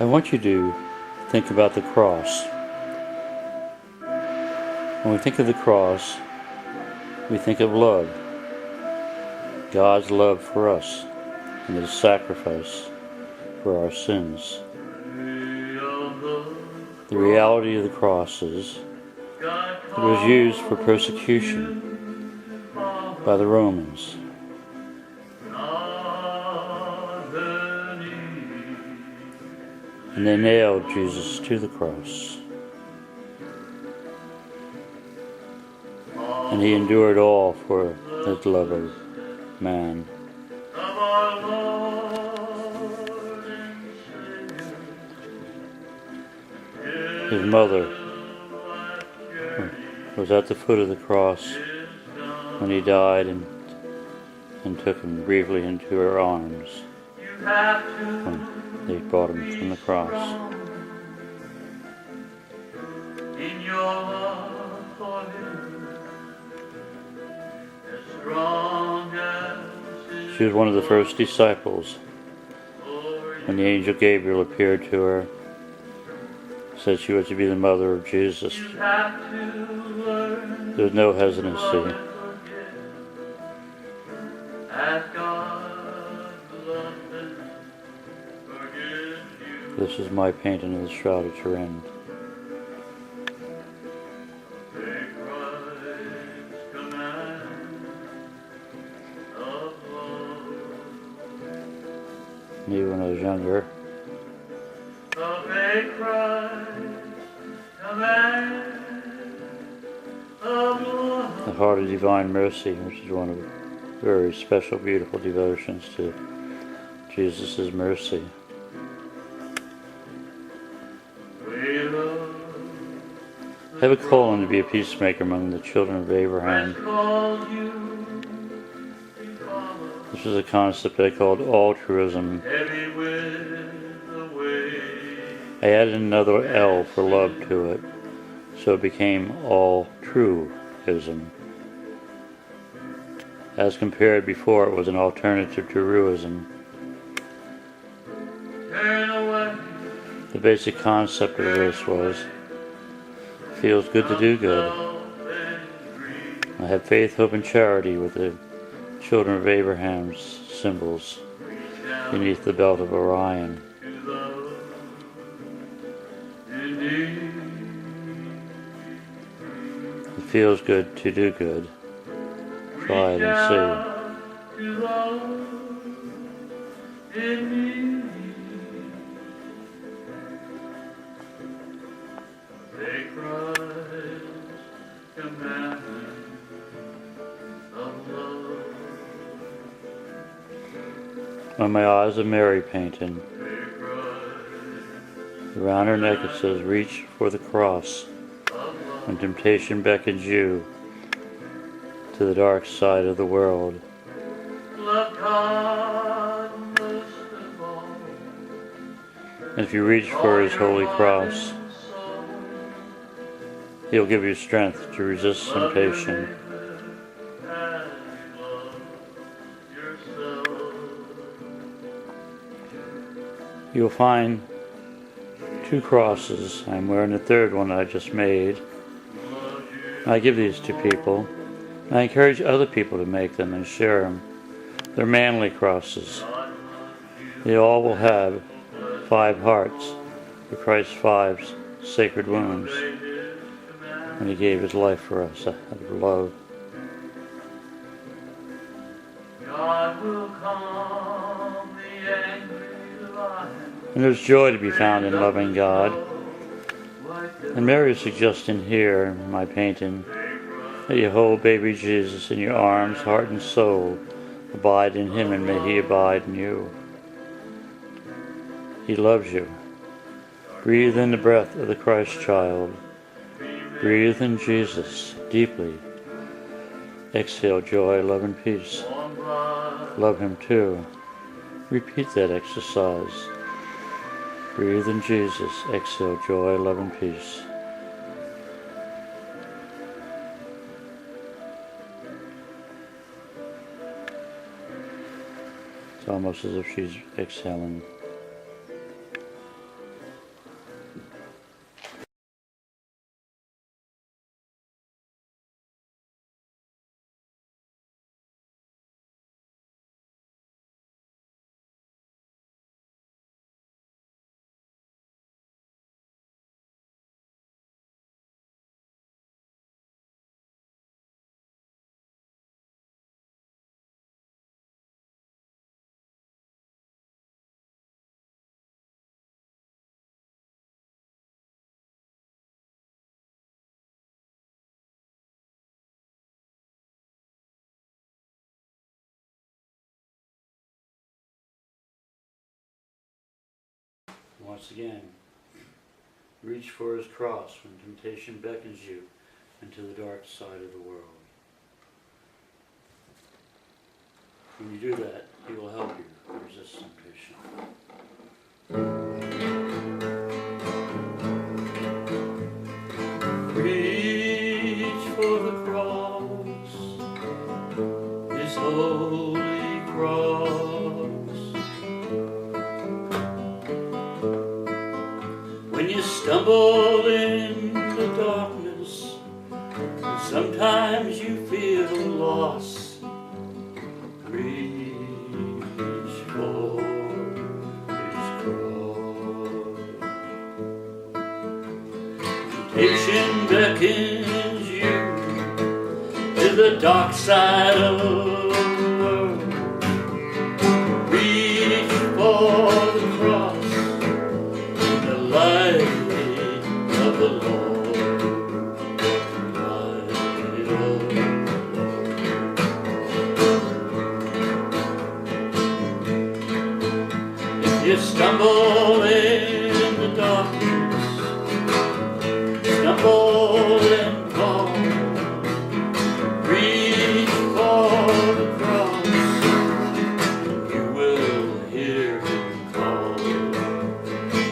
I want you to think about the cross. When we think of the cross, we think of love. God's love for us and His sacrifice for our sins. The reality of the cross is it was used for persecution by the Romans. And they nailed Jesus to the cross. And He endured all for the love of man. His mother was at the foot of the cross when He died and took Him briefly into her arms when they brought Him from the cross. She was one of the first disciples when the angel Gabriel appeared to her, said she was to be the mother of Jesus. There was no hesitancy. This is my painting of the Shroud of Turin. Me when I was younger. The Heart of Divine Mercy, which is one of the very special, beautiful devotions to Jesus' mercy. I have a calling to be a peacemaker among the children of Abraham. This is a concept I called altruism. I added another L for love to it, so it became all-truism. As compared before, it was an alternative to ruism. The basic concept of this was, it feels good to do good. I have faith, hope, and charity with the children of Abraham's symbols beneath the belt of Orion. It feels good to do good. Try it and see. On my eyes a Mary painting. Around her neck it says, reach for the cross when temptation beckons you to the dark side of the world. And if you reach for His holy cross, He'll give you strength to resist temptation. You'll find 2 crosses. I'm wearing the third one I just made. I give these to people. I encourage other people to make them and share them. They're manly crosses. They all will have 5 hearts for Christ's 5 sacred wounds when He gave His life for us out of love. God will calm the angry lion. And there's joy to be found in loving God. And Mary is suggesting here in my painting that you hold baby Jesus in your arms, heart and soul. Abide in Him and may He abide in you. He loves you. Breathe in the breath of the Christ child. Breathe in Jesus deeply. Exhale joy, love, and peace. Love Him too. Repeat that exercise. Breathe in Jesus. Exhale joy, love, and peace. It's almost as if she's exhaling. Once again, reach for his cross when temptation beckons you into the dark side of the world. When you do that, he will help you resist temptation. Reach for the cross, his holy cross. When you stumble in the darkness, sometimes you feel lost. Reach for his cross. Temptation beckons you to the dark side of the world. Reach for the cross in the light of the Lord. You stumble in the darkness, stumble and fall. Reach for the cross, you will hear him call.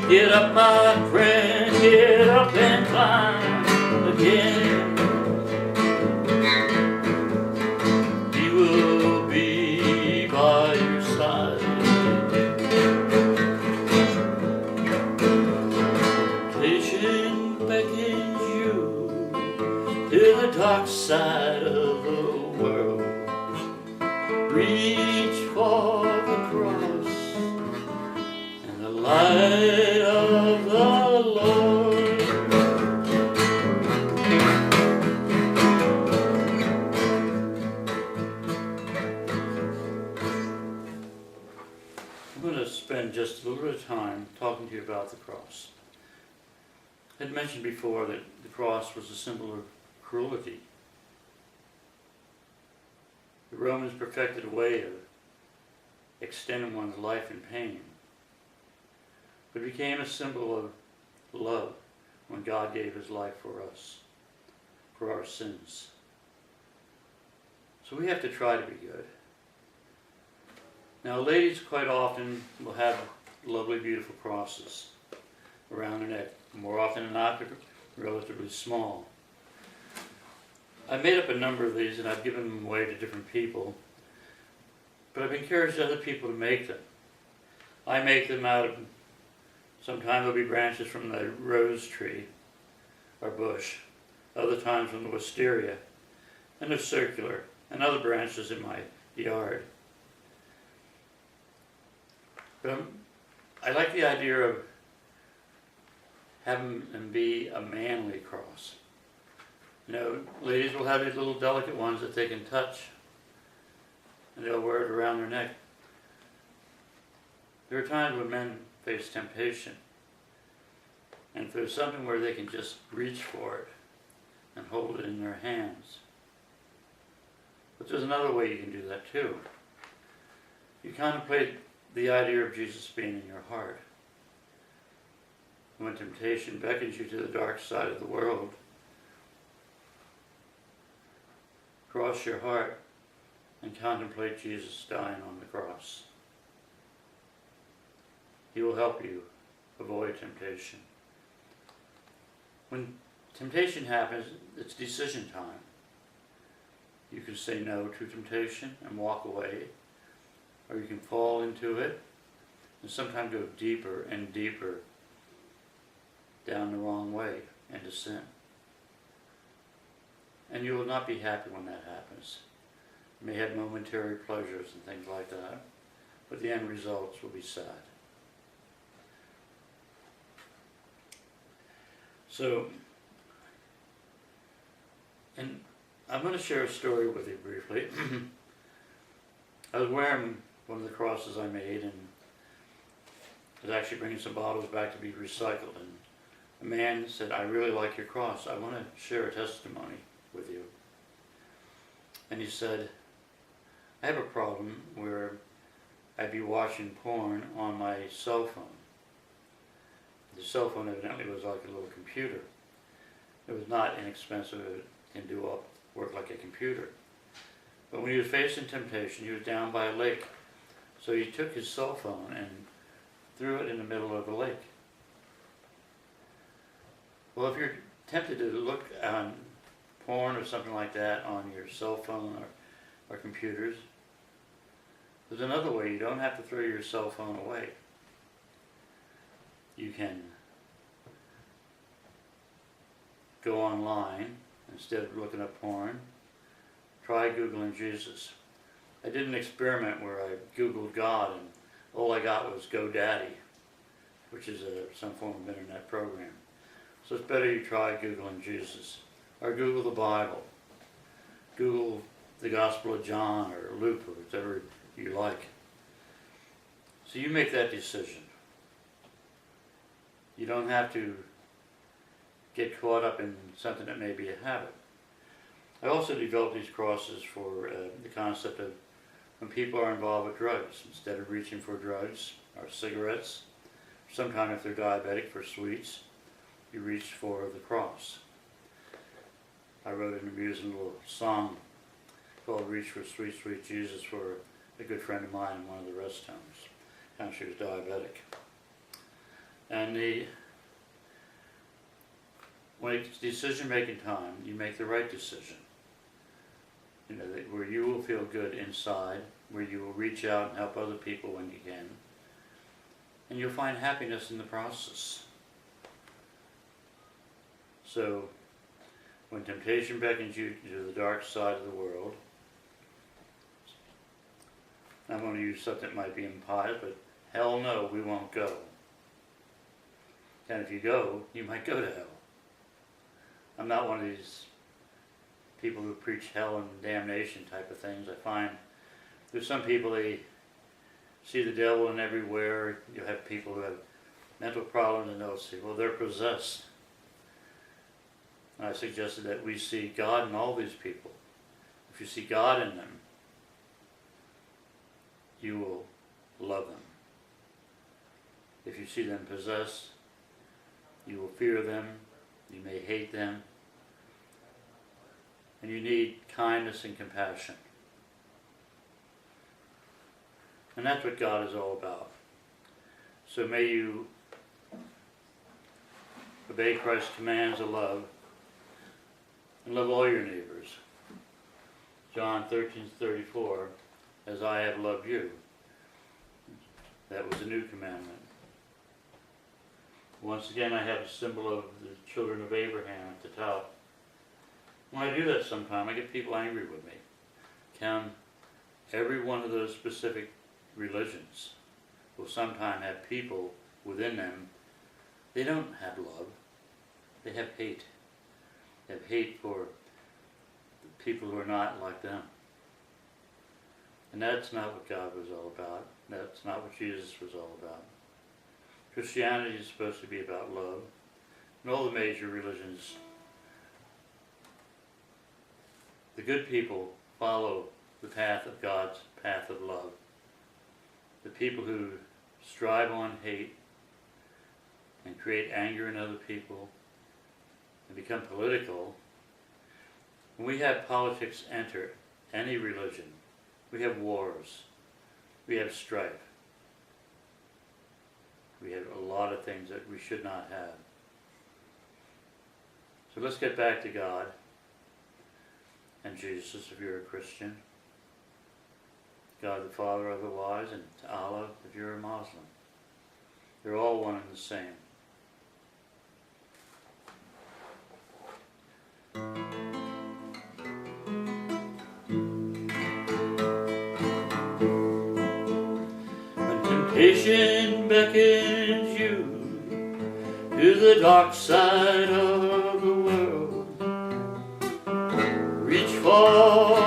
Get up, my friend, get up and climb again. He will be by your side. Beckons you to the dark side of the world. Reach for the cross and the light of the Lord. I'm going to spend just a little bit of time talking to you about the cross. I had mentioned before that the cross was a symbol of cruelty. The Romans perfected a way of extending one's life in pain, but it became a symbol of love when God gave his life for us, for our sins. So we have to try to be good. Now, ladies quite often will have lovely, beautiful crosses around their neck. More often than not, they're relatively small. I made up a number of these and I've given them away to different people, but I've encouraged other people to make them. I make them out of, sometimes they'll be branches from the rose tree or bush, other times from the wisteria, and they're circular, and other branches in my yard. But I like the idea of having them be a manly cross. You know, ladies will have these little delicate ones that they can touch, and they'll wear it around their neck. There are times when men face temptation, and if there's something where they can just reach for it and hold it in their hands. But there's another way you can do that too. You contemplate the idea of Jesus being in your heart. When temptation beckons you to the dark side of the world, cross your heart and contemplate Jesus dying on the cross. He will help you avoid temptation. When temptation happens, it's decision time. You can say no to temptation and walk away, or you can fall into it and sometimes go deeper and deeper down the wrong way into sin. And you will not be happy when that happens. You may have momentary pleasures and things like that, but the end results will be sad. So, and I'm going to share a story with you briefly. I was wearing one of the crosses I made, and I was actually bringing some bottles back to be recycled, and a man said, "I really like your cross. I want to share a testimony with you." And he said, "I have a problem where I'd be watching porn on my cell phone. The cell phone evidently was like a little computer. It was not inexpensive. It can work like a computer. But when he was facing temptation, he was down by a lake. So he took his cell phone and threw it in the middle of the lake. Well, if you're tempted to look on porn or something like that on your cell phone or computers, there's another way. You don't have to throw your cell phone away. You can go online instead of looking up porn. Try Googling Jesus. I did an experiment where I Googled God and all I got was GoDaddy, which is some form of internet program. So it's better you try Googling Jesus. Or Google the Bible. Google the Gospel of John or Luke or whatever you like. So you make that decision. You don't have to get caught up in something that may be a habit. I also developed these crosses for the concept of when people are involved with drugs. Instead of reaching for drugs or cigarettes, sometimes if they're diabetic, for sweets, you reach for the cross. I wrote an amusing little song called Reach for Sweet, Sweet Jesus for a good friend of mine in one of the rest homes. She was diabetic. And when it's decision-making time, you make the right decision. You know, where you will feel good inside, where you will reach out and help other people when you can, and you'll find happiness in the process. So, when temptation beckons you to the dark side of the world, I'm going to use something that might be impious, but hell no, we won't go. And if you go, you might go to hell. I'm not one of these people who preach hell and damnation type of things. I find there's some people, they see the devil in everywhere. You have people who have mental problems and they'll say, well, they're possessed. And I suggested that we see God in all these people. If you see God in them, you will love them. If you see them possessed, you will fear them, you may hate them, and you need kindness and compassion. And that's what God is all about. So may you obey Christ's commands of love and love all your neighbors. John 13:34, as I have loved you. That was a new commandment. Once again, I have a symbol of the children of Abraham at the top. When I do that sometime, I get people angry with me. Count every one of those specific religions will sometime have people within them. They don't have love. They have hate. They have hate for the people who are not like them. And that's not what God was all about. That's not what Jesus was all about. Christianity is supposed to be about love. And all the major religions, the good people follow the path of God's path of love. The people who strive on hate and create anger in other people and become political. When we have politics enter any religion, we have wars, we have strife, we have a lot of things that we should not have. So let's get back to God and Jesus if you're a Christian, God the Father otherwise, and to Allah if you're a Muslim. They're all one and the same. When temptation beckons you to the dark side of the world, reach for